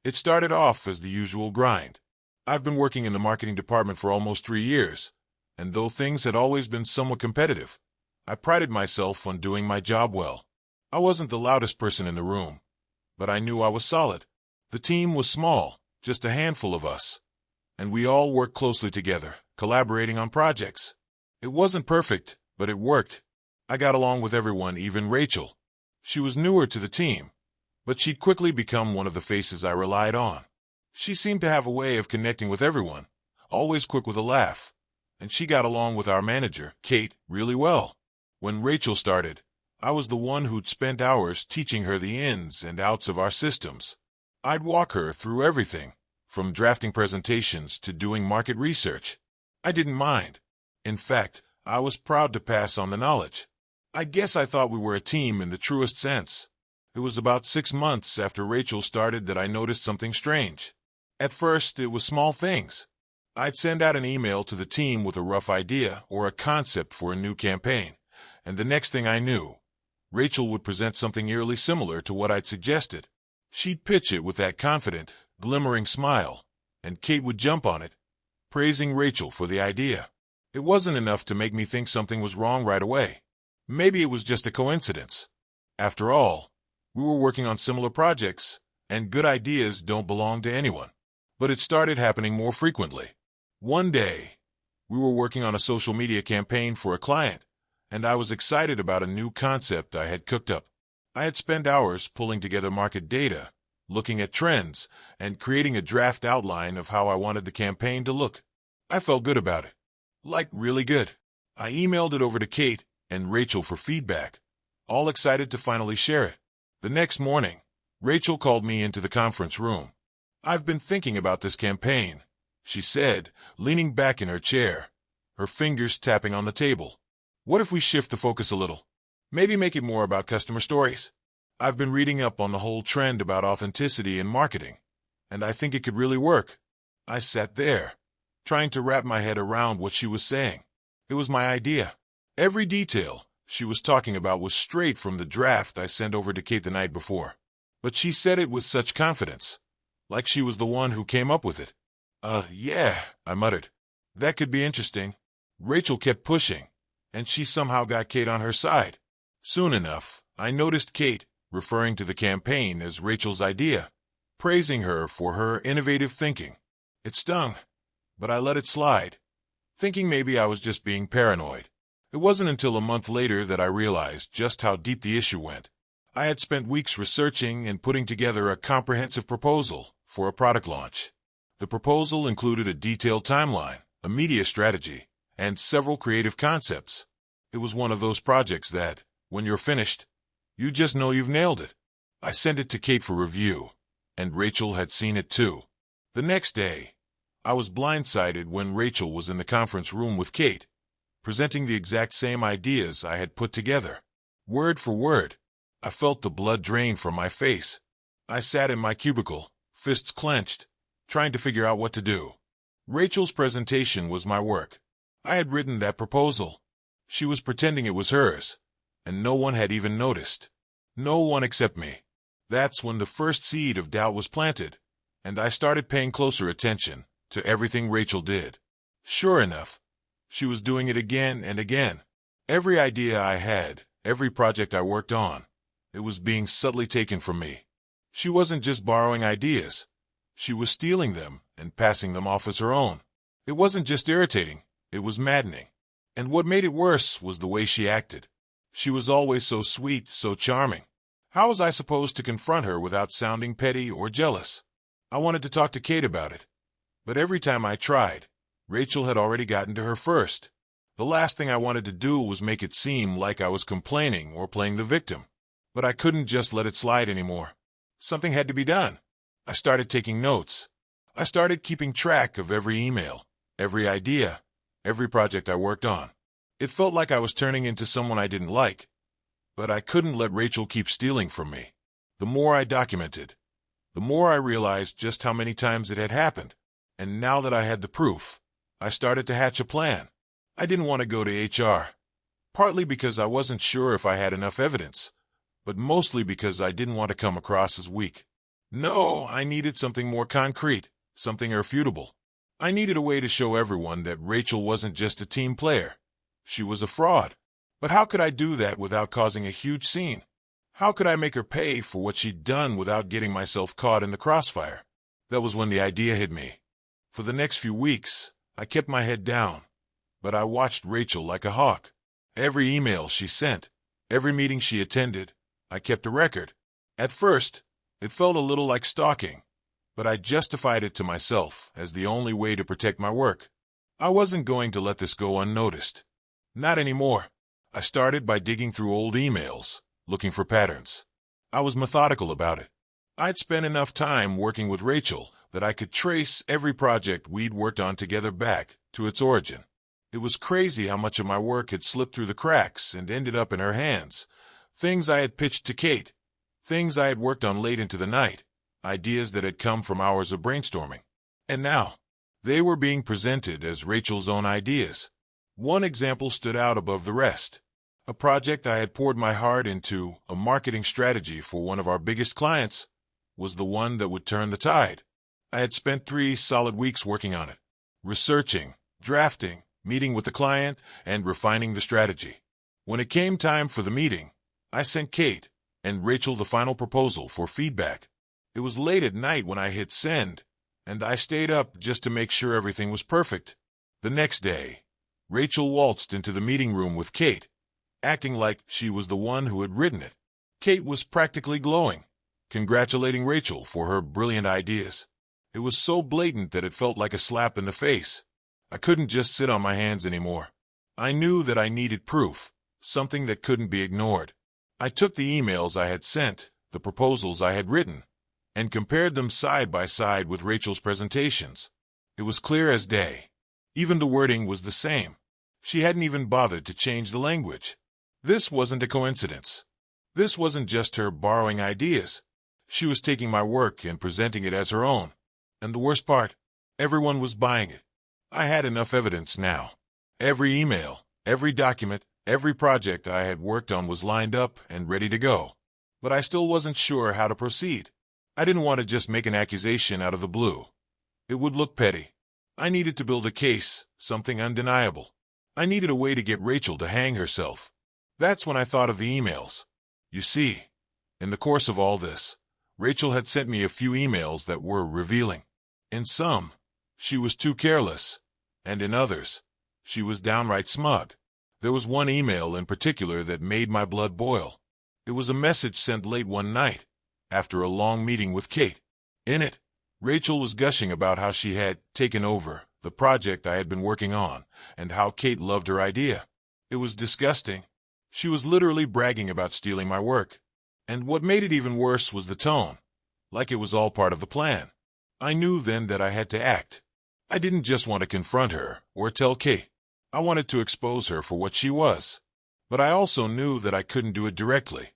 It started off as the usual grind. I've been working in the marketing department for almost 3 years, and though things had always been somewhat competitive, I prided myself on doing my job well. I wasn't the loudest person in the room, but I knew I was solid. The team was small, just a handful of us, and we all worked closely together, collaborating on projects. It wasn't perfect, but it worked. I got along with everyone, even Rachel. She was newer to the team, but she'd quickly become one of the faces I relied on. She seemed to have a way of connecting with everyone, always quick with a laugh, and she got along with our manager, Kate, really well. When Rachel started, I was the one who'd spent hours teaching her the ins and outs of our systems. I'd walk her through everything, from drafting presentations to doing market research. I didn't mind. In fact, I was proud to pass on the knowledge. I guess I thought we were a team in the truest sense. It was about 6 months after Rachel started that I noticed something strange. At first, it was small things. I'd send out an email to the team with a rough idea or a concept for a new campaign, and the next thing I knew, Rachel would present something eerily similar to what I'd suggested. She'd pitch it with that confident, glimmering smile, and Kate would jump on it, praising Rachel for the idea. It wasn't enough to make me think something was wrong right away. Maybe it was just a coincidence. After all, we were working on similar projects, and good ideas don't belong to anyone. But it started happening more frequently. One day, we were working on a social media campaign for a client, and I was excited about a new concept I had cooked up. I had spent hours pulling together market data, looking at trends, and creating a draft outline of how I wanted the campaign to look. I felt good about it. Like, really good. I emailed it over to Kate and Rachel for feedback, all excited to finally share it. The next morning, Rachel called me into the conference room. "I've been thinking about this campaign," she said, leaning back in her chair, her fingers tapping on the table. "What if we shift the focus a little? Maybe make it more about customer stories? I've been reading up on the whole trend about authenticity in marketing, and I think it could really work." I sat there, trying to wrap my head around what she was saying. It was my idea. Every detail she was talking about was straight from the draft I sent over to Kate the night before. But she said it with such confidence, like she was the one who came up with it. Yeah, I muttered. That could be interesting. Rachel kept pushing, and she somehow got Kate on her side. Soon enough, I noticed Kate referring to the campaign as Rachel's idea, praising her for her innovative thinking. It stung, but I let it slide, thinking maybe I was just being paranoid. It wasn't until a month later that I realized just how deep the issue went. I had spent weeks researching and putting together a comprehensive proposal for a product launch. The proposal included a detailed timeline, a media strategy, and several creative concepts. It was one of those projects that, when you're finished, you just know you've nailed it. I sent it to Kate for review, and Rachel had seen it too. The next day, I was blindsided when Rachel was in the conference room with Kate, presenting the exact same ideas I had put together. Word for word, I felt the blood drain from my face. I sat in my cubicle, fists clenched, trying to figure out what to do. Rachel's presentation was my work. I had written that proposal. She was pretending it was hers, and no one had even noticed. No one except me. That's when the first seed of doubt was planted, and I started paying closer attention to everything Rachel did. Sure enough, she was doing it again and again. Every idea I had, every project I worked on, it was being subtly taken from me. She wasn't just borrowing ideas. She was stealing them and passing them off as her own. It wasn't just irritating, it was maddening. And what made it worse was the way she acted. She was always so sweet, so charming. How was I supposed to confront her without sounding petty or jealous? I wanted to talk to Kate about it, but every time I tried, Rachel had already gotten to her first. The last thing I wanted to do was make it seem like I was complaining or playing the victim. But I couldn't just let it slide anymore. Something had to be done. I started taking notes. I started keeping track of every email, every idea, every project I worked on. It felt like I was turning into someone I didn't like, but I couldn't let Rachel keep stealing from me. The more I documented, the more I realized just how many times it had happened. And now that I had the proof, I started to hatch a plan. I didn't want to go to HR, partly because I wasn't sure if I had enough evidence, but mostly because I didn't want to come across as weak. No, I needed something more concrete, something irrefutable. I needed a way to show everyone that Rachel wasn't just a team player. She was a fraud. But how could I do that without causing a huge scene? How could I make her pay for what she'd done without getting myself caught in the crossfire? That was when the idea hit me. For the next few weeks, I kept my head down, but I watched Rachel like a hawk. Every email she sent, every meeting she attended, I kept a record. At first, it felt a little like stalking, but I justified it to myself as the only way to protect my work. I wasn't going to let this go unnoticed. Not anymore. I started by digging through old emails, looking for patterns. I was methodical about it. I'd spent enough time working with Rachel that I could trace every project we'd worked on together back to its origin. It was crazy how much of my work had slipped through the cracks and ended up in her hands. Things I had pitched to Kate, things I had worked on late into the night, ideas that had come from hours of brainstorming. And now, they were being presented as Rachel's own ideas. One example stood out above the rest. A project I had poured my heart into, a marketing strategy for one of our biggest clients, was the one that would turn the tide. I had spent 3 solid weeks working on it, researching, drafting, meeting with the client, and refining the strategy. When it came time for the meeting, I sent Kate and Rachel the final proposal for feedback. It was late at night when I hit send, and I stayed up just to make sure everything was perfect. The next day, Rachel waltzed into the meeting room with Kate, acting like she was the one who had written it. Kate was practically glowing, congratulating Rachel for her brilliant ideas. It was so blatant that it felt like a slap in the face. I couldn't just sit on my hands anymore. I knew that I needed proof, something that couldn't be ignored. I took the emails I had sent, the proposals I had written, and compared them side by side with Rachel's presentations. It was clear as day. Even the wording was the same. She hadn't even bothered to change the language. This wasn't a coincidence. This wasn't just her borrowing ideas. She was taking my work and presenting it as her own. And the worst part, everyone was buying it. I had enough evidence now. Every email, every document, every project I had worked on was lined up and ready to go. But I still wasn't sure how to proceed. I didn't want to just make an accusation out of the blue. It would look petty. I needed to build a case, something undeniable. I needed a way to get Rachel to hang herself. That's when I thought of the emails. You see, in the course of all this, Rachel had sent me a few emails that were revealing. In some, she was too careless, and in others, she was downright smug. There was one email in particular that made my blood boil. It was a message sent late one night, after a long meeting with Kate. In it, Rachel was gushing about how she had taken over the project I had been working on, and how Kate loved her idea. It was disgusting. She was literally bragging about stealing my work. And what made it even worse was the tone, like it was all part of the plan. I knew then that I had to act. I didn't just want to confront her or tell Kate. I wanted to expose her for what she was. But I also knew that I couldn't do it directly.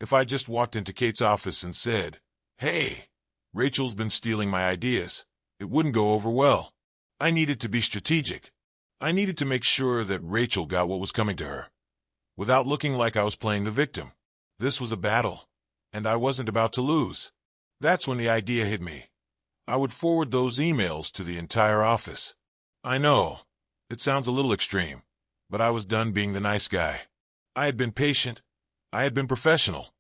If I just walked into Kate's office and said, "Hey, Rachel's been stealing my ideas," it wouldn't go over well. I needed to be strategic. I needed to make sure that Rachel got what was coming to her, without looking like I was playing the victim. This was a battle, and I wasn't about to lose. That's when the idea hit me. I would forward those emails to the entire office. I know, it sounds a little extreme, but I was done being the nice guy. I had been patient. I had been professional.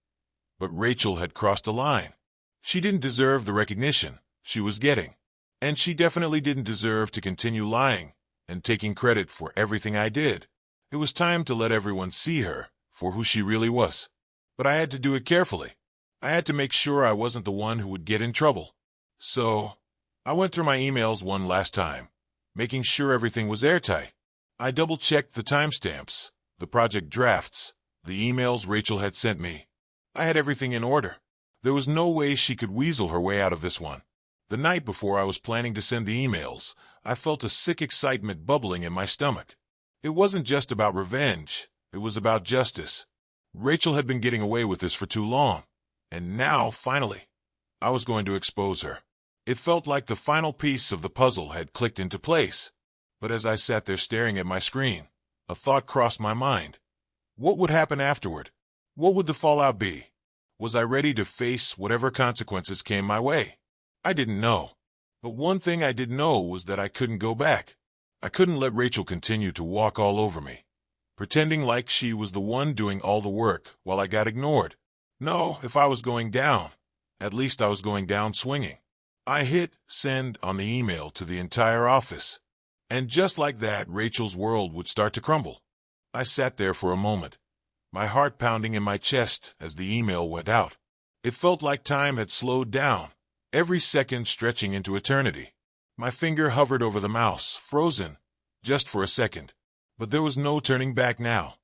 But Rachel had crossed a line. She didn't deserve the recognition she was getting. And she definitely didn't deserve to continue lying and taking credit for everything I did. It was time to let everyone see her for who she really was. But I had to do it carefully. I had to make sure I wasn't the one who would get in trouble. So, I went through my emails one last time, making sure everything was airtight. I double-checked the timestamps, the project drafts, the emails Rachel had sent me. I had everything in order. There was no way she could weasel her way out of this one. The night before I was planning to send the emails, I felt a sick excitement bubbling in my stomach. It wasn't just about revenge. It was about justice. Rachel had been getting away with this for too long. And now, finally, I was going to expose her. It felt like the final piece of the puzzle had clicked into place. But as I sat there staring at my screen, a thought crossed my mind. What would happen afterward? What would the fallout be? Was I ready to face whatever consequences came my way? I didn't know. But one thing I did know was that I couldn't go back. I couldn't let Rachel continue to walk all over me, pretending like she was the one doing all the work while I got ignored. No, if I was going down, at least I was going down swinging. I hit send on the email to the entire office. And just like that, Rachel's world would start to crumble. I sat there for a moment, my heart pounding in my chest as the email went out. It felt like time had slowed down, every second stretching into eternity. My finger hovered over the mouse, frozen, just for a second. But there was no turning back now.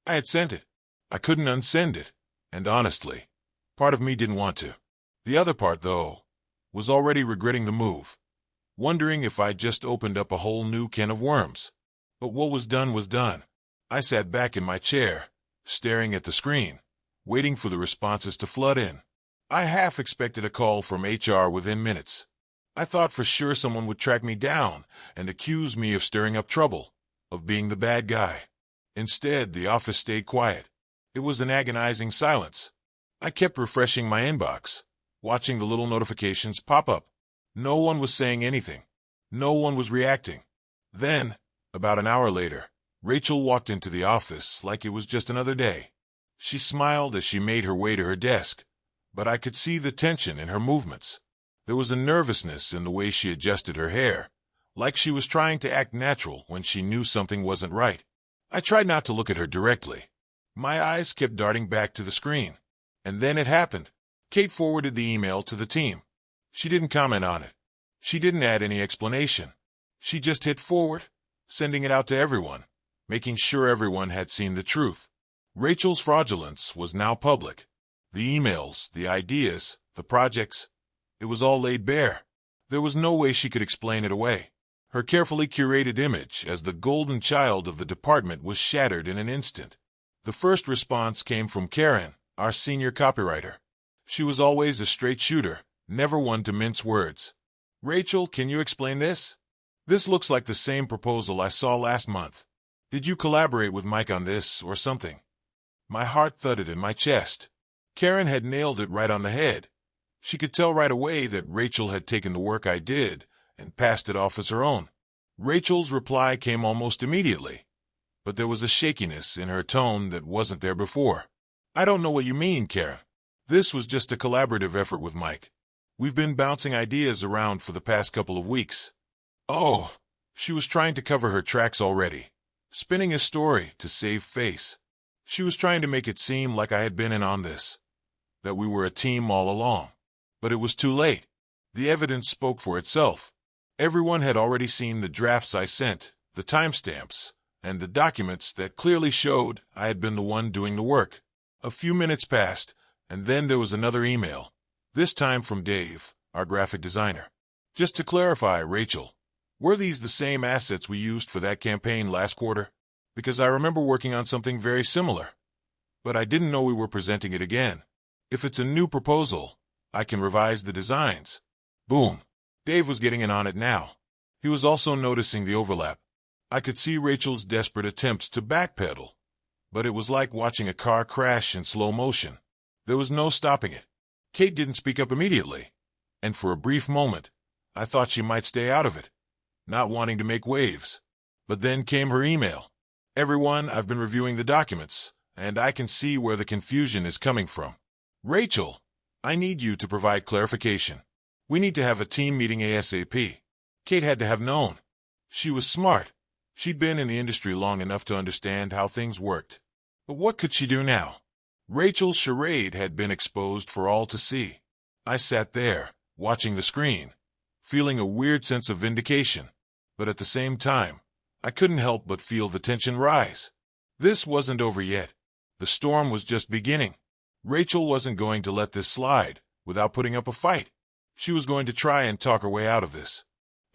I had sent it. I couldn't unsend it. And honestly, part of me didn't want to. The other part, though, was already regretting the move, wondering if I'd just opened up a whole new can of worms. But what was done was done. I sat back in my chair, staring at the screen, waiting for the responses to flood in. I half expected a call from HR within minutes. I thought for sure someone would track me down and accuse me of stirring up trouble, of being the bad guy. Instead, the office stayed quiet. It was an agonizing silence. I kept refreshing my inbox, watching the little notifications pop up. No one was saying anything. No one was reacting. Then, about an hour later, Rachel walked into the office like it was just another day. She smiled as she made her way to her desk, but I could see the tension in her movements. There was a nervousness in the way she adjusted her hair, like she was trying to act natural when she knew something wasn't right. I tried not to look at her directly. My eyes kept darting back to the screen. And then it happened. Kate forwarded the email to the team. She didn't comment on it. She didn't add any explanation. She just hit forward, sending it out to everyone, making sure everyone had seen the truth. Rachel's fraudulence was now public. The emails, the ideas, the projects, it was all laid bare. There was no way she could explain it away. Her carefully curated image as the golden child of the department was shattered in an instant. The first response came from Karen, our senior copywriter. She was always a straight shooter, never one to mince words. Rachel, can you explain this? This looks like the same proposal I saw last month. Did you collaborate with Mike on this or something? My heart thudded in my chest. Karen had nailed it right on the head. She could tell right away that Rachel had taken the work I did and passed it off as her own. Rachel's reply came almost immediately, but there was a shakiness in her tone that wasn't there before. I don't know what you mean, Karen. This was just a collaborative effort with Mike. We've been bouncing ideas around for the past couple of weeks. Oh, she was trying to cover her tracks already, spinning a story to save face. She was trying to make it seem like I had been in on this, that we were a team all along. But it was too late. The evidence spoke for itself. Everyone had already seen the drafts I sent, the timestamps, and the documents that clearly showed I had been the one doing the work. A few minutes passed, and then there was another email, this time from Dave, our graphic designer. Just to clarify, Rachel, were these the same assets we used for that campaign last quarter? Because I remember working on something very similar, but I didn't know we were presenting it again. If it's a new proposal, I can revise the designs. Boom. Dave was getting in on it now. He was also noticing the overlap. I could see Rachel's desperate attempts to backpedal, but it was like watching a car crash in slow motion. There was no stopping it. Kate didn't speak up immediately, and for a brief moment, I thought she might stay out of it, not wanting to make waves. But then came her email. Everyone, I've been reviewing the documents, and I can see where the confusion is coming from. Rachel, I need you to provide clarification. We need to have a team meeting ASAP. Kate had to have known. She was smart. She'd been in the industry long enough to understand how things worked. But what could she do now? Rachel's charade had been exposed for all to see. I sat there, watching the screen, feeling a weird sense of vindication. But at the same time, I couldn't help but feel the tension rise. This wasn't over yet. The storm was just beginning. Rachel wasn't going to let this slide without putting up a fight. She was going to try and talk her way out of this.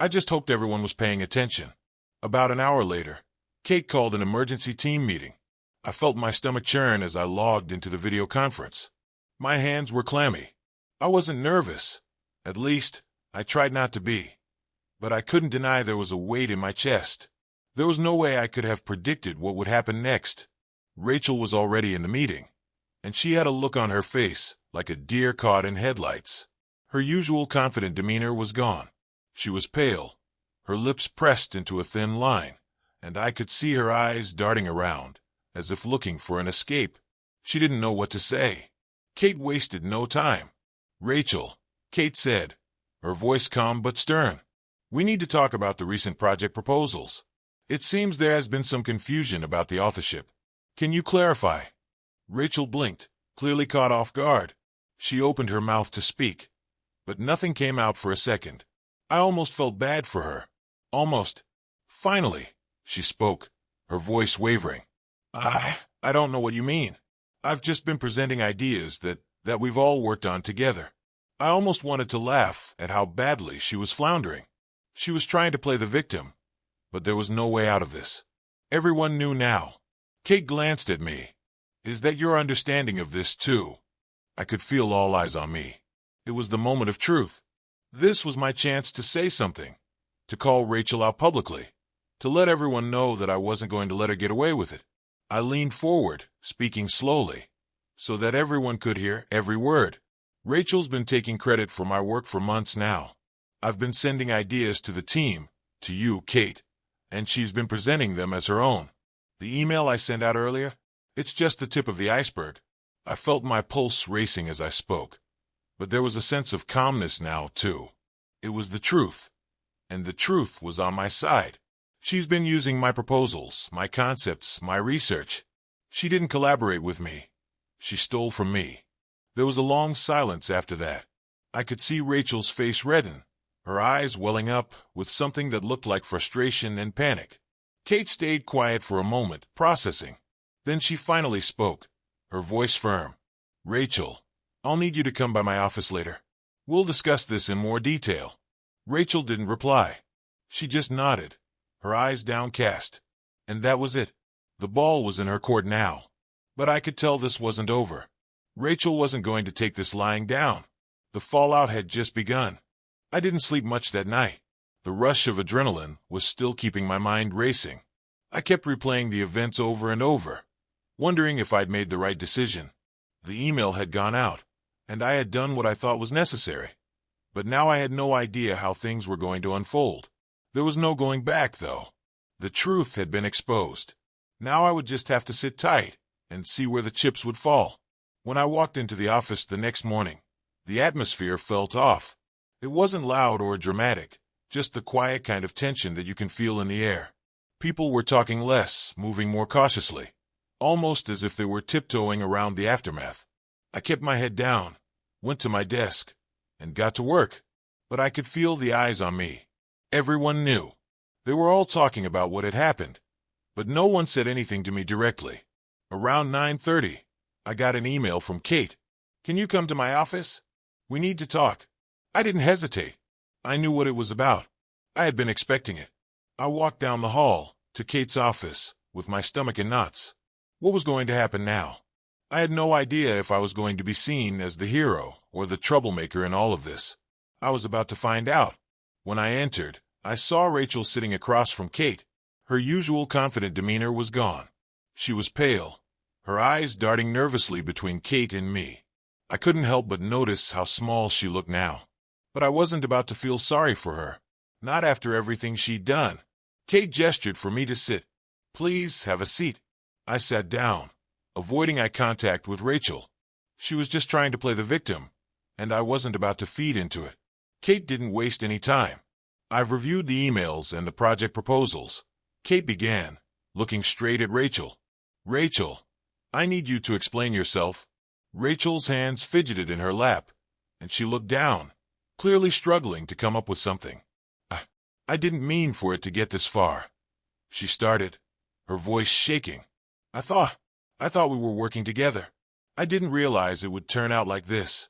I just hoped everyone was paying attention. About an hour later, Kate called an emergency team meeting. I felt my stomach churn as I logged into the video conference. My hands were clammy. I wasn't nervous. At least, I tried not to be. But I couldn't deny there was a weight in my chest. There was no way I could have predicted what would happen next. Rachel was already in the meeting, and she had a look on her face like a deer caught in headlights. Her usual confident demeanor was gone. She was pale, her lips pressed into a thin line, and I could see her eyes darting around, as if looking for an escape. She didn't know what to say. Kate wasted no time. "Rachel," Kate said, her voice calm but stern. "We need to talk about the recent project proposals. It seems there has been some confusion about the authorship. Can you clarify?" Rachel blinked, clearly caught off guard. She opened her mouth to speak, but nothing came out for a second. I almost felt bad for her. Almost. Finally, she spoke, her voice wavering. I don't know what you mean. I've just been presenting ideas that we've all worked on together." I almost wanted to laugh at how badly she was floundering. She was trying to play the victim, but there was no way out of this. Everyone knew now. Kate glanced at me. "Is that your understanding of this, too?" I could feel all eyes on me. It was the moment of truth. This was my chance to say something, to call Rachel out publicly, to let everyone know that I wasn't going to let her get away with it. I leaned forward, speaking slowly, so that everyone could hear every word. "Rachel's been taking credit for my work for months now. I've been sending ideas to the team, to you, Kate, and she's been presenting them as her own. The email I sent out earlier, it's just the tip of the iceberg." I felt my pulse racing as I spoke, but there was a sense of calmness now, too. It was the truth, and the truth was on my side. She's been using my proposals, my concepts, my research. She didn't collaborate with me. She stole from me. There was a long silence after that. I could see Rachel's face redden, her eyes welling up with something that looked like frustration and panic. Kate stayed quiet for a moment, processing. Then she finally spoke, her voice firm. "Rachel, I'll need you to come by my office later. We'll discuss this in more detail." Rachel didn't reply. She just nodded, her eyes downcast. And that was it. The ball was in her court now. But I could tell this wasn't over. Rachel wasn't going to take this lying down. The fallout had just begun. I didn't sleep much that night. The rush of adrenaline was still keeping my mind racing. I kept replaying the events over and over, wondering if I'd made the right decision. The email had gone out, and I had done what I thought was necessary. But now I had no idea how things were going to unfold. There was no going back, though. The truth had been exposed. Now I would just have to sit tight and see where the chips would fall. When I walked into the office the next morning, the atmosphere felt off. It wasn't loud or dramatic, just the quiet kind of tension that you can feel in the air. People were talking less, moving more cautiously, almost as if they were tiptoeing around the aftermath. I kept my head down, went to my desk, and got to work. But I could feel the eyes on me. Everyone knew. They were all talking about what had happened, but no one said anything to me directly. Around 9:30, I got an email from Kate. "Can you come to my office? We need to talk." I didn't hesitate. I knew what it was about. I had been expecting it. I walked down the hall to Kate's office with my stomach in knots. What was going to happen now? I had no idea if I was going to be seen as the hero or the troublemaker in all of this. I was about to find out. When I entered, I saw Rachel sitting across from Kate. Her usual confident demeanor was gone. She was pale, her eyes darting nervously between Kate and me. I couldn't help but notice how small she looked now. But I wasn't about to feel sorry for her. Not after everything she'd done. Kate gestured for me to sit. "Please have a seat." I sat down, avoiding eye contact with Rachel. She was just trying to play the victim, and I wasn't about to feed into it. Kate didn't waste any time. "I've reviewed the emails and the project proposals," Kate began, looking straight at Rachel. "Rachel, I need you to explain yourself." Rachel's hands fidgeted in her lap, and she looked down, clearly struggling to come up with something. I didn't mean for it to get this far," she started, her voice shaking. I thought we were working together. I didn't realize it would turn out like this."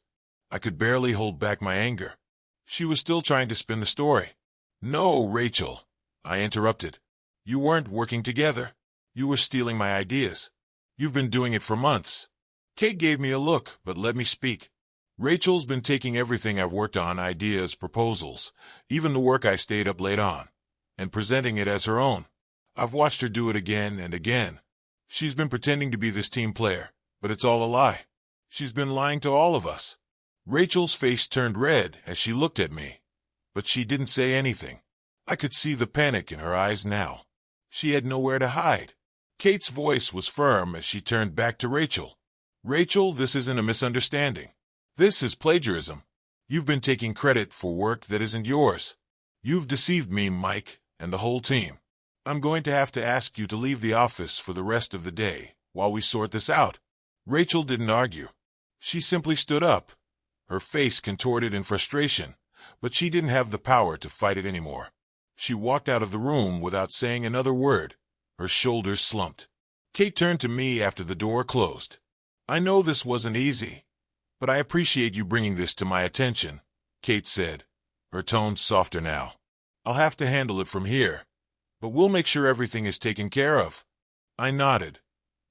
I could barely hold back my anger. She was still trying to spin the story. "No, Rachel," I interrupted. "You weren't working together. You were stealing my ideas. You've been doing it for months." Kate gave me a look, but let me speak. "Rachel's been taking everything I've worked on, ideas, proposals, even the work I stayed up late on, and presenting it as her own. I've watched her do it again and again. She's been pretending to be this team player, But it's all a lie. She's been lying to all of us. Rachel's face turned red as she looked at me, but she didn't say anything. I could see the panic in her eyes now. She had nowhere to hide. Kate's voice was firm as she turned back to Rachel. Rachel, this isn't a misunderstanding. This is plagiarism. You've been taking credit for work that isn't yours. You've deceived me, Mike, and the whole team. I'm going to have to ask you to leave the office for the rest of the day while we sort this out. Rachel didn't argue. She simply stood up, her face contorted in frustration, but she didn't have the power to fight it anymore. She walked out of the room without saying another word. Her shoulders slumped. Kate turned to me after the door closed. I know this wasn't easy, but I appreciate you bringing this to my attention, Kate said, her tone softer now. I'll have to handle it from here, but we'll make sure everything is taken care of. I nodded,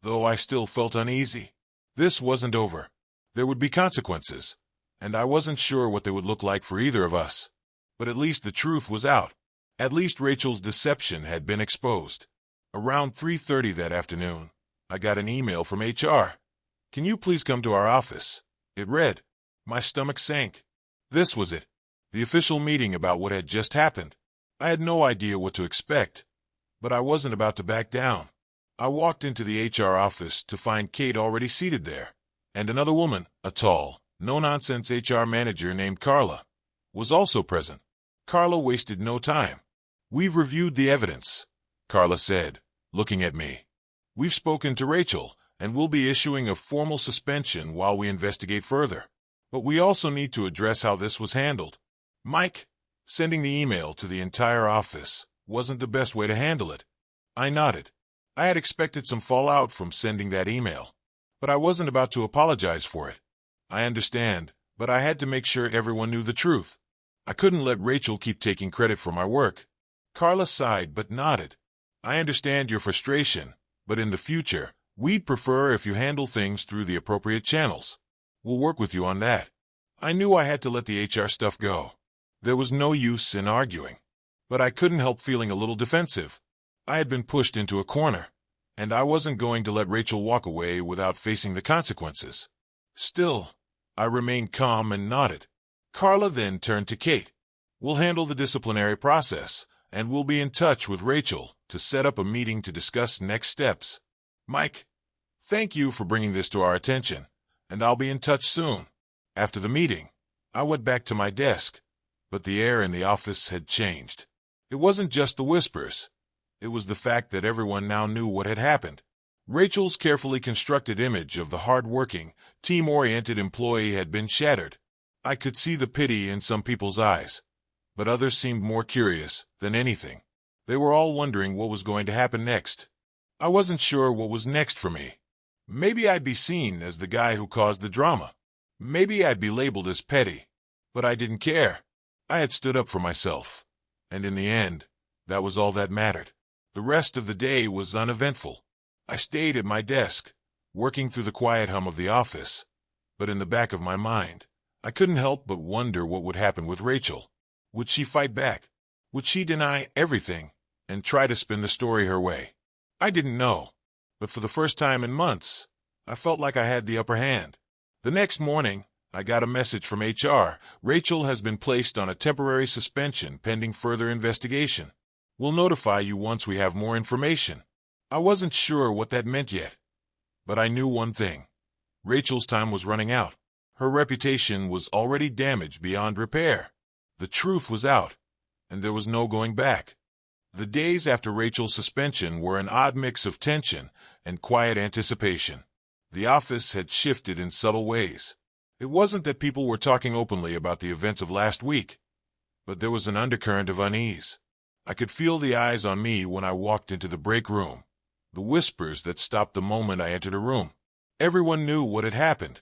though I still felt uneasy. This wasn't over. There would be consequences, and I wasn't sure what they would look like for either of us. But at least the truth was out. At least Rachel's deception had been exposed. Around 3:30 that afternoon, I got an email from HR. Can you please come to our office? It read. My stomach sank. This was it. The official meeting about what had just happened. I had no idea what to expect, but I wasn't about to back down. I walked into the HR office to find Kate already seated there, and another woman, a tall, no-nonsense HR manager named Carla, was also present. Carla wasted no time. We've reviewed the evidence, Carla said, looking at me. We've spoken to Rachel, and we'll be issuing a formal suspension while we investigate further. But we also need to address how this was handled. Mike, sending the email to the entire office wasn't the best way to handle it. I nodded. I had expected some fallout from sending that email, but I wasn't about to apologize for it. I understand, but I had to make sure everyone knew the truth. I couldn't let Rachel keep taking credit for my work. Carla sighed but nodded. I understand your frustration, but in the future, we'd prefer if you handle things through the appropriate channels. We'll work with you on that. I knew I had to let the HR stuff go. There was no use in arguing. But I couldn't help feeling a little defensive. I had been pushed into a corner, and I wasn't going to let Rachel walk away without facing the consequences. Still, I remained calm and nodded. Carla then turned to Kate. We'll handle the disciplinary process, and we'll be in touch with Rachel to set up a meeting to discuss next steps. Mike, thank you for bringing this to our attention, and I'll be in touch soon. After the meeting, I went back to my desk, but the air in the office had changed. It wasn't just the whispers. It was the fact that everyone now knew what had happened. Rachel's carefully constructed image of the hard-working, team-oriented employee had been shattered. I could see the pity in some people's eyes, but others seemed more curious than anything. They were all wondering what was going to happen next. I wasn't sure what was next for me. Maybe I'd be seen as the guy who caused the drama. Maybe I'd be labeled as petty. But I didn't care. I had stood up for myself. And in the end, that was all that mattered. The rest of the day was uneventful. I stayed at my desk, working through the quiet hum of the office. But in the back of my mind, I couldn't help but wonder what would happen with Rachel. Would she fight back? Would she deny everything and try to spin the story her way? I didn't know, but for the first time in months, I felt like I had the upper hand. The next morning, I got a message from HR. Rachel has been placed on a temporary suspension pending further investigation. We'll notify you once we have more information. I wasn't sure what that meant yet, but I knew one thing. Rachel's time was running out. Her reputation was already damaged beyond repair. The truth was out, and there was no going back. The days after Rachel's suspension were an odd mix of tension and quiet anticipation. The office had shifted in subtle ways. It wasn't that people were talking openly about the events of last week, but there was an undercurrent of unease. I could feel the eyes on me when I walked into the break room, the whispers that stopped the moment I entered a room. Everyone knew what had happened,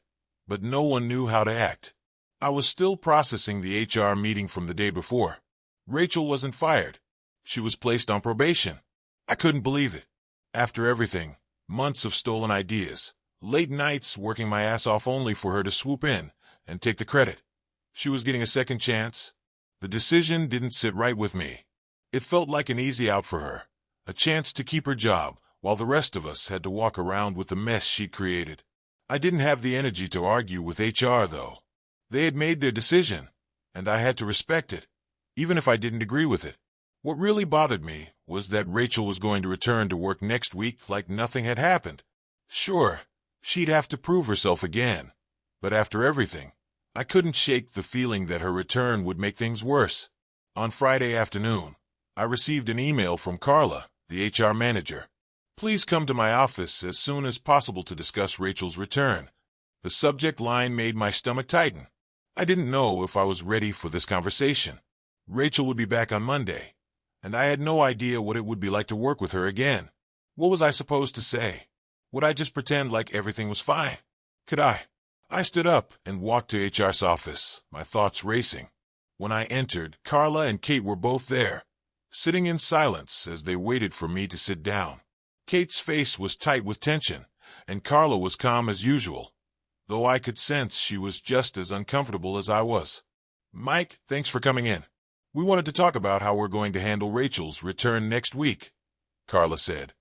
but no one knew how to act. I was still processing the HR meeting from the day before. Rachel wasn't fired. She was placed on probation. I couldn't believe it. After everything, months of stolen ideas, late nights working my ass off only for her to swoop in and take the credit. She was getting a second chance. The decision didn't sit right with me. It felt like an easy out for her, a chance to keep her job while the rest of us had to walk around with the mess she created. I didn't have the energy to argue with HR, though. They had made their decision, and I had to respect it, even if I didn't agree with it. What really bothered me was that Rachel was going to return to work next week like nothing had happened. Sure, she'd have to prove herself again, but after everything, I couldn't shake the feeling that her return would make things worse. On Friday afternoon, I received an email from Carla, the HR manager. Please come to my office as soon as possible to discuss Rachel's return. The subject line made my stomach tighten. I didn't know if I was ready for this conversation. Rachel would be back on Monday, and I had no idea what it would be like to work with her again. What was I supposed to say? Would I just pretend like everything was fine? Could I? I stood up and walked to HR's office, my thoughts racing. When I entered, Carla and Kate were both there, sitting in silence as they waited for me to sit down. Kate's face was tight with tension, and Carla was calm as usual, though I could sense she was just as uncomfortable as I was. Mike, thanks for coming in. We wanted to talk about how we're going to handle Rachel's return next week, Carla said,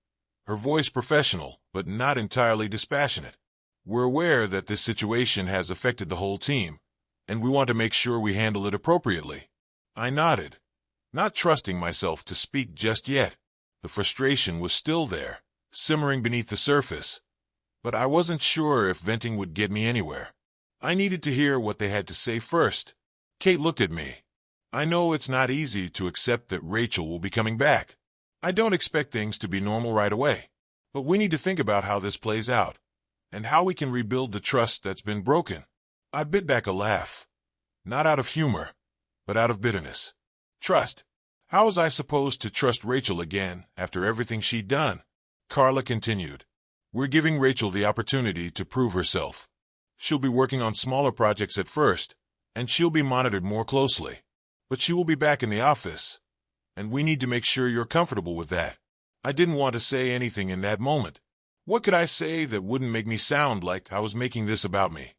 her voice professional, but not entirely dispassionate. We're aware that this situation has affected the whole team, and we want to make sure we handle it appropriately. I nodded, not trusting myself to speak just yet. The frustration was still there, simmering beneath the surface, but I wasn't sure if venting would get me anywhere. I needed to hear what they had to say first. Kate looked at me. I know it's not easy to accept that Rachel will be coming back. I don't expect things to be normal right away, but we need to think about how this plays out, and how we can rebuild the trust that's been broken. I bit back a laugh, not out of humor, but out of bitterness. Trust? How was I supposed to trust Rachel again after everything she'd done? Carla continued. We're giving Rachel the opportunity to prove herself. She'll be working on smaller projects at first, and she'll be monitored more closely. But she will be back in the office, and we need to make sure you're comfortable with that. I didn't want to say anything in that moment. What could I say that wouldn't make me sound like I was making this about me?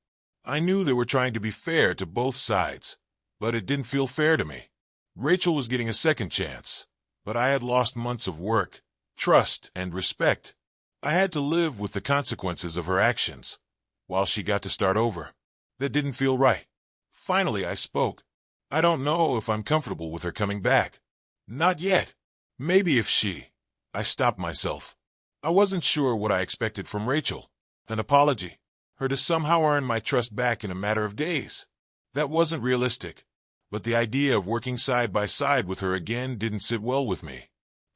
I knew they were trying to be fair to both sides, but it didn't feel fair to me. Rachel was getting a second chance, but I had lost months of work, trust, and respect. I had to live with the consequences of her actions, while she got to start over. That didn't feel right. Finally, I spoke. I don't know if I'm comfortable with her coming back. Not yet. Maybe if she... I stopped myself. I wasn't sure what I expected from Rachel. An apology. Her to somehow earn my trust back in a matter of days. That wasn't realistic. But the idea of working side by side with her again didn't sit well with me.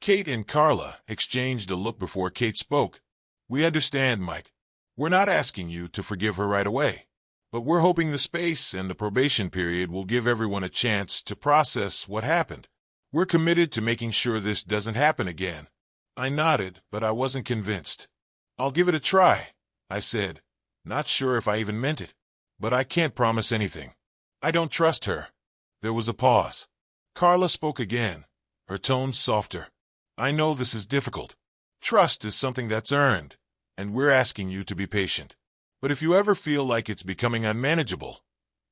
Kate and Carla exchanged a look before Kate spoke. We understand, Mike. We're not asking you to forgive her right away. But we're hoping the space and the probation period will give everyone a chance to process what happened. We're committed to making sure this doesn't happen again. I nodded, but I wasn't convinced. I'll give it a try, I said, not sure if I even meant it. But I can't promise anything. I don't trust her. There was a pause. Carla spoke again, her tone softer. I know this is difficult. Trust is something that's earned, and we're asking you to be patient. But if you ever feel like it's becoming unmanageable,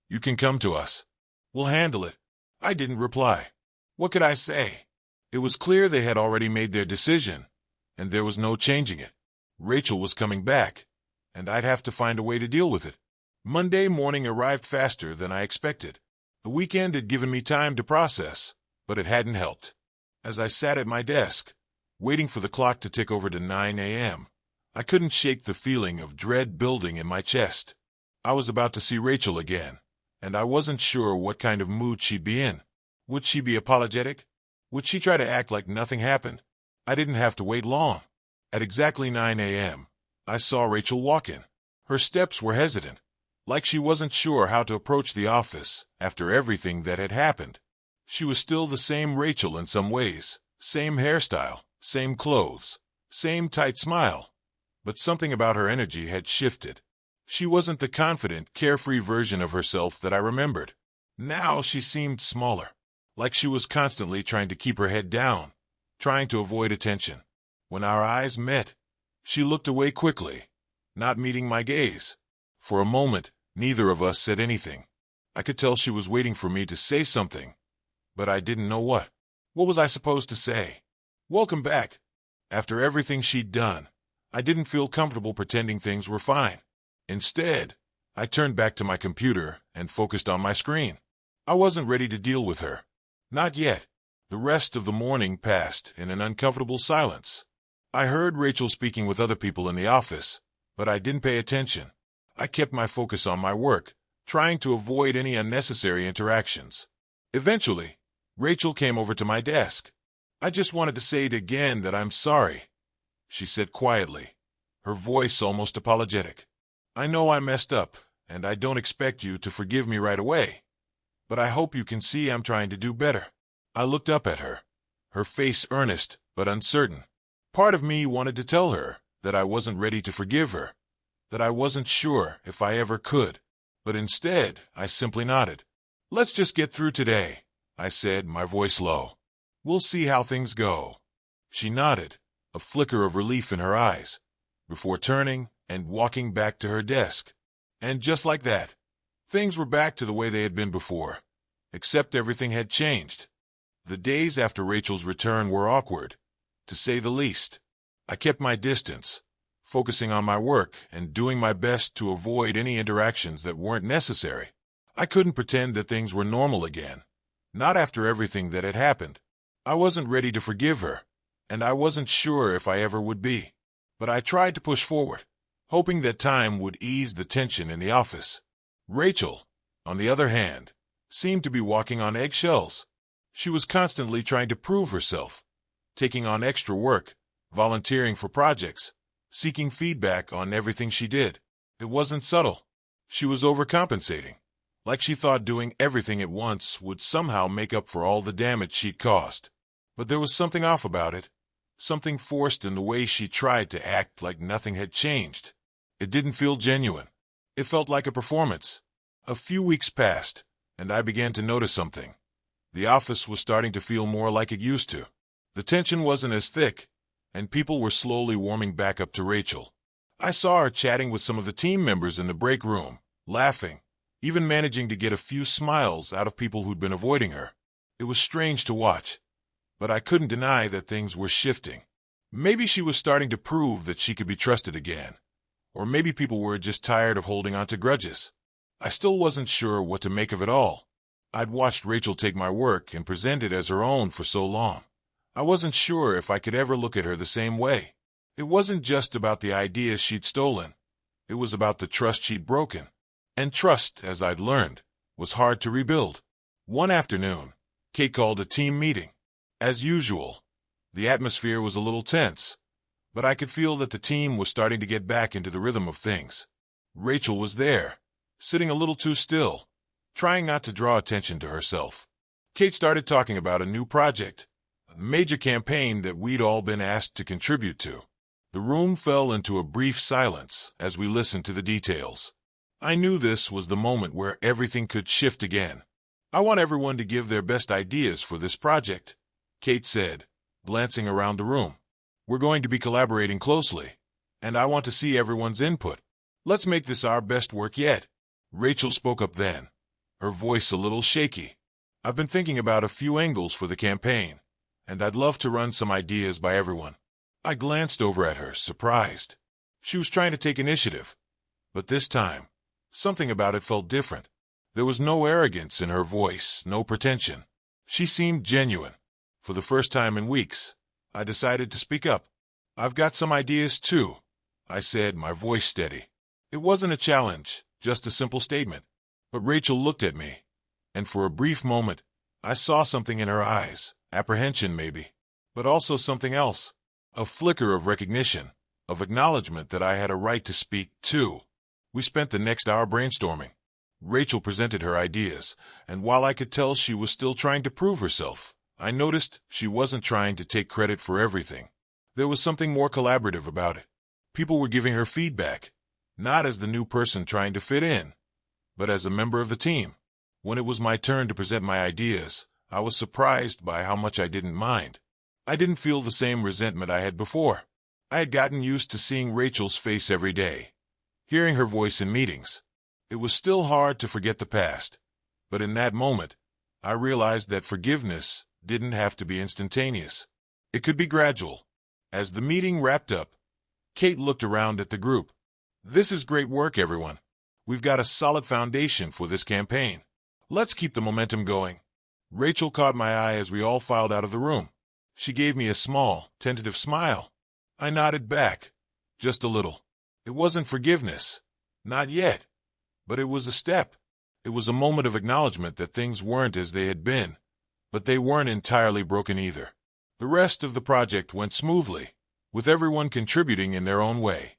you can come to us. We'll handle it. I didn't reply. What could I say? It was clear they had already made their decision, and there was no changing it. Rachel was coming back, and I'd have to find a way to deal with it. Monday morning arrived faster than I expected. The weekend had given me time to process, but it hadn't helped. As I sat at my desk, waiting for the clock to tick over to 9 a.m., I couldn't shake the feeling of dread building in my chest. I was about to see Rachel again, and I wasn't sure what kind of mood she'd be in. Would she be apologetic? Would she try to act like nothing happened? I didn't have to wait long. At exactly 9 a.m., I saw Rachel walk in. Her steps were hesitant, like she wasn't sure how to approach the office after everything that had happened. She was still the same Rachel in some ways, same hairstyle, same clothes, same tight smile. But something about her energy had shifted. She wasn't the confident, carefree version of herself that I remembered. Now she seemed smaller, like she was constantly trying to keep her head down, trying to avoid attention. When our eyes met, she looked away quickly, not meeting my gaze. For a moment, neither of us said anything. I could tell she was waiting for me to say something, but I didn't know what. What was I supposed to say? Welcome back. After everything she'd done, I didn't feel comfortable pretending things were fine. Instead, I turned back to my computer and focused on my screen. I wasn't ready to deal with her. Not yet. The rest of the morning passed in an uncomfortable silence. I heard Rachel speaking with other people in the office, but I didn't pay attention. I kept my focus on my work, trying to avoid any unnecessary interactions. Eventually, Rachel came over to my desk. "I just wanted to say it again that I'm sorry," she said quietly, her voice almost apologetic. "I know I messed up, and I don't expect you to forgive me right away, but I hope you can see I'm trying to do better." I looked up at her, her face earnest but uncertain. Part of me wanted to tell her that I wasn't ready to forgive her, that I wasn't sure if I ever could, but instead I simply nodded. "Let's just get through today," I said, my voice low. "We'll see how things go." She nodded, a flicker of relief in her eyes, before turning and walking back to her desk. And just like that, things were back to the way they had been before, except everything had changed. The days after Rachel's return were awkward, to say the least. I kept my distance, focusing on my work and doing my best to avoid any interactions that weren't necessary. I couldn't pretend that things were normal again, not after everything that had happened. I wasn't ready to forgive her, and I wasn't sure if I ever would be. But I tried to push forward, hoping that time would ease the tension in the office. Rachel, on the other hand, seemed to be walking on eggshells. She was constantly trying to prove herself, taking on extra work, volunteering for projects, seeking feedback on everything she did. It wasn't subtle. She was overcompensating, like she thought doing everything at once would somehow make up for all the damage she'd caused. But there was something off about it, something forced in the way she tried to act like nothing had changed. It didn't feel genuine. It felt like a performance. A few weeks passed, and I began to notice something. The office was starting to feel more like it used to. The tension wasn't as thick, and people were slowly warming back up to Rachel. I saw her chatting with some of the team members in the break room, laughing, even managing to get a few smiles out of people who'd been avoiding her. It was strange to watch, but I couldn't deny that things were shifting. Maybe she was starting to prove that she could be trusted again, or maybe people were just tired of holding on to grudges. I still wasn't sure what to make of it all. I'd watched Rachel take my work and present it as her own for so long. I wasn't sure if I could ever look at her the same way. It wasn't just about the ideas she'd stolen. It was about the trust she'd broken. And trust, as I'd learned, was hard to rebuild. One afternoon, Kate called a team meeting. As usual, the atmosphere was a little tense, but I could feel that the team was starting to get back into the rhythm of things. Rachel was there, sitting a little too still, trying not to draw attention to herself. Kate started talking about a new project, a major campaign that we'd all been asked to contribute to. The room fell into a brief silence as we listened to the details. I knew this was the moment where everything could shift again. "I want everyone to give their best ideas for this project," Kate said, glancing around the room. "We're going to be collaborating closely, and I want to see everyone's input. Let's make this our best work yet." Rachel spoke up then, her voice a little shaky. "I've been thinking about a few angles for the campaign, and I'd love to run some ideas by everyone." I glanced over at her, surprised. She was trying to take initiative, but this time, something about it felt different. There was no arrogance in her voice, no pretension. She seemed genuine. For the first time in weeks, I decided to speak up. "I've got some ideas too," I said, my voice steady. It wasn't a challenge, just a simple statement. But Rachel looked at me, and for a brief moment, I saw something in her eyes, apprehension maybe, but also something else. A flicker of recognition, of acknowledgement that I had a right to speak, too. We spent the next hour brainstorming. Rachel presented her ideas, and while I could tell she was still trying to prove herself, I noticed she wasn't trying to take credit for everything. There was something more collaborative about it. People were giving her feedback, not as the new person trying to fit in, but as a member of the team. When it was my turn to present my ideas, I was surprised by how much I didn't mind. I didn't feel the same resentment I had before. I had gotten used to seeing Rachel's face every day, hearing her voice in meetings. It was still hard to forget the past, but in that moment, I realized that forgiveness didn't have to be instantaneous. It could be gradual. As the meeting wrapped up, Kate looked around at the group. This is great work, everyone. We've got a solid foundation for this campaign. Let's keep the momentum going. Rachel caught my eye as we all filed out of the room. She gave me a small, tentative smile. I nodded back, just a little. It wasn't forgiveness. Not yet. But it was a step. It was a moment of acknowledgement that things weren't as they had been, but they weren't entirely broken either. The rest of the project went smoothly, with everyone contributing in their own way.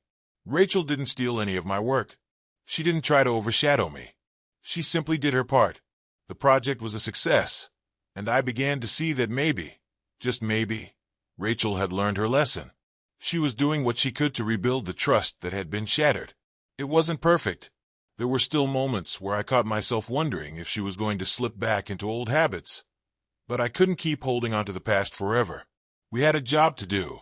Rachel didn't steal any of my work. She didn't try to overshadow me. She simply did her part. The project was a success, and I began to see that maybe, just maybe, Rachel had learned her lesson. She was doing what she could to rebuild the trust that had been shattered. It wasn't perfect. There were still moments where I caught myself wondering if she was going to slip back into old habits. But I couldn't keep holding on to the past forever. We had a job to do,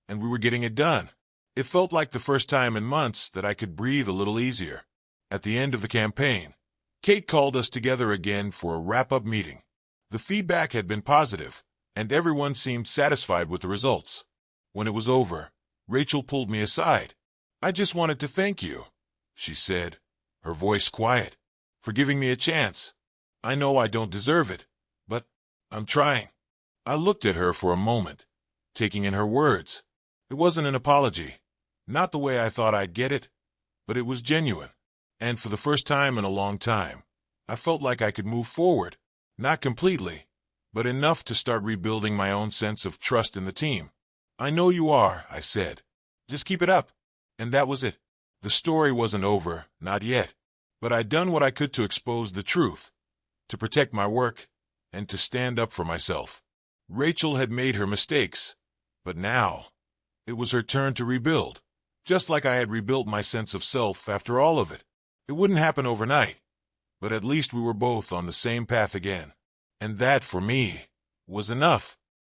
and we were getting it done. It felt like the first time in months that I could breathe a little easier. At the end of the campaign, Kate called us together again for a wrap-up meeting. The feedback had been positive, and everyone seemed satisfied with the results. When it was over, Rachel pulled me aside. "I just wanted to thank you," she said, her voice quiet, "for giving me a chance. I know I don't deserve it, but I'm trying." I looked at her for a moment, taking in her words. It wasn't an apology, not the way I thought I'd get it, but it was genuine. And for the first time in a long time, I felt like I could move forward, not completely, but enough to start rebuilding my own sense of trust in the team. "I know you are," I said. "Just keep it up." And that was it. The story wasn't over, not yet, but I'd done what I could to expose the truth, to protect my work, and to stand up for myself. Rachel had made her mistakes, but now it was her turn to rebuild, just like I had rebuilt my sense of self after all of it. It wouldn't happen overnight, but at least we were both on the same path again. And that, for me, was enough.